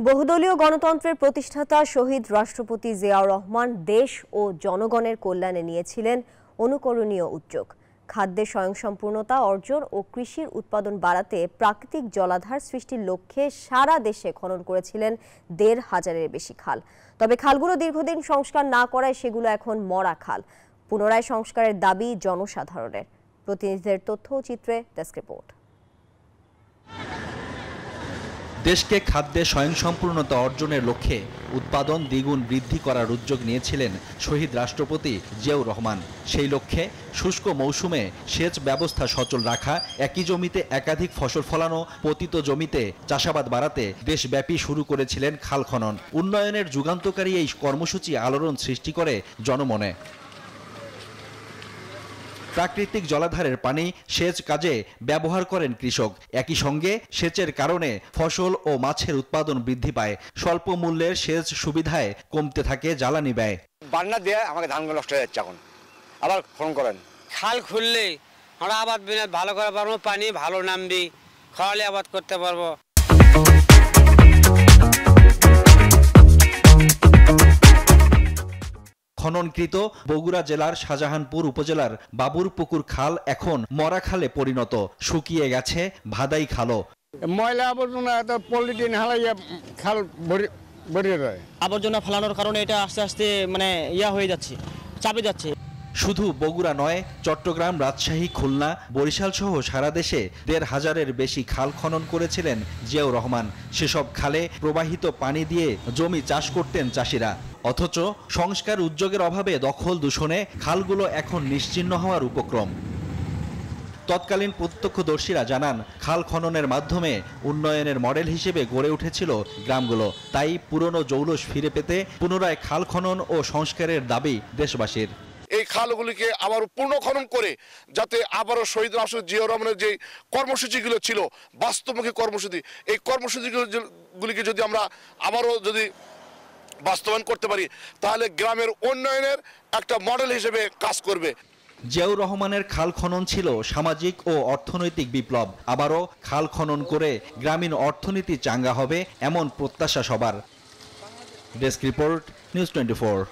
বহুদলীয় গণতন্ত্রের প্রতিষ্ঠাতা শহীদ রাষ্ট্রপতি জিয়াউর রহমান দেশ ও জনগণের কল্যাণে নিয়েছিলেন অনুকরণীয় উদ্যোগ। খাদ্যে স্বয়ংসম্পূর্ণতা অর্জন ও কৃষির উৎপাদন বাড়াতে প্রাকৃতিক জলাধার সৃষ্টির লক্ষ্যে সারা দেশে খনন করেছিলেন ১৫০০-এর বেশি খাল। তবে খালগুলো দীর্ঘদিন সংস্কার না করায় সেগুলো এখন মরা খাল। পুনরায় সংস্কারের দাবি জনসাধারণের। প্রতিনিধিদের তথ্য ও চিত্রে ডেস্ক রিপোর্ট। দেশকে খাদ্যে স্বয়ংসম্পূর্ণতা অর্জনের লক্ষ্যে উৎপাদন দ্বিগুণ বৃদ্ধি করার উদ্যোগ নিয়েছিলেন শহীদ রাষ্ট্রপতি জিয়াউর রহমান। সেই লক্ষ্যে শুষ্ক মৌসুমে সেচ ব্যবস্থা সচল রাখা, একই জমিতে একাধিক ফসল ফলানো, পতিত জমিতে চাষাবাদ বাড়াতে দেশব্যাপী শুরু করেছিলেন খাল খনন। উন্নয়নের যুগান্তকারী এই কর্মসূচি আলোড়ন সৃষ্টি করে জনমনে। প্রাকৃতিক জলাধারের পানি সেচ কাজে ব্যবহার করেন কৃষক। একই সঙ্গে সেচের কারণে ফসল ও মাছের উৎপাদন বৃদ্ধি পায়। স্বল্প মূল্যের সেচ সুবিধায় কমতে থাকে জ্বালানি ব্যয়। বান্না দিয়ে আমাকে ধানগুলো নষ্ট হয়ে যাচ্ছে, এখন আবার খনন করেন। খাল খুললে আমরা আবাদ ভালো করে পারবো, পানি ভালো নামবি, খাওয়ালে আবাদ করতে পারবো। খননকৃত বগুড়া জেলার শাহজাহানপুর উপজেলার বাবুরপুকুর খাল এখন মরা খালে পরিণত, শুকিয়ে গেছে ভাদাই খালও। ময়লা আবর্জনা পলিথিন হালাইয়া খাল ভরে যায়। আবর্জনা ফেলানোর কারণে এটা আস্তে আস্তে হয়ে যাচ্ছে, চাপে যাচ্ছে। শুধু বগুড়া নয়, চট্টগ্রাম, রাজশাহী, খুলনা, বরিশাল সহ সারা দেশে ১৫০০-এর বেশি খাল খনন করেছিলেন জিয়াউর রহমান। সেসব খালে প্রবাহিত পানি দিয়ে জমি চাষ করতেন চাষিরা। অথচ সংস্কার উদ্যোগের অভাবে দখল দূষণে খালগুলো এখন নিশ্চিহ্ন হওয়ার উপক্রম। তৎকালীন প্রত্যক্ষদর্শীরা জানান, খাল খননের মাধ্যমে উন্নয়নের মডেল হিসেবে গড়ে উঠেছিল গ্রামগুলো। তাই পুরনো জৌলুস ফিরে পেতে পুনরায় খাল খনন ও সংস্কারের দাবি দেশবাসীর। এই খালগুলিকে আবার পূর্ণ খনন করে যাতে আবারও শহীদ রাষ্ট্রপতি জিয়াউর রহমানের যে কর্মসূচিগুলো ছিল, বাস্তবমুখী কর্মসূচি, এই কর্মসূচিগুলিকে যদি আমরা আবারও যদি বাস্তবায়ন করতে পারি, তাহলে গ্রামের উন্নয়নের একটা মডেল হিসেবে কাজ করবে। জিয়াউর রহমানের খাল খনন ছিল সামাজিক ও অর্থনৈতিক বিপ্লব। আবারও খাল খনন করে গ্রামীণ অর্থনীতি চাঙ্গা হবে, এমন প্রত্যাশা সবার। Desk report, news 24।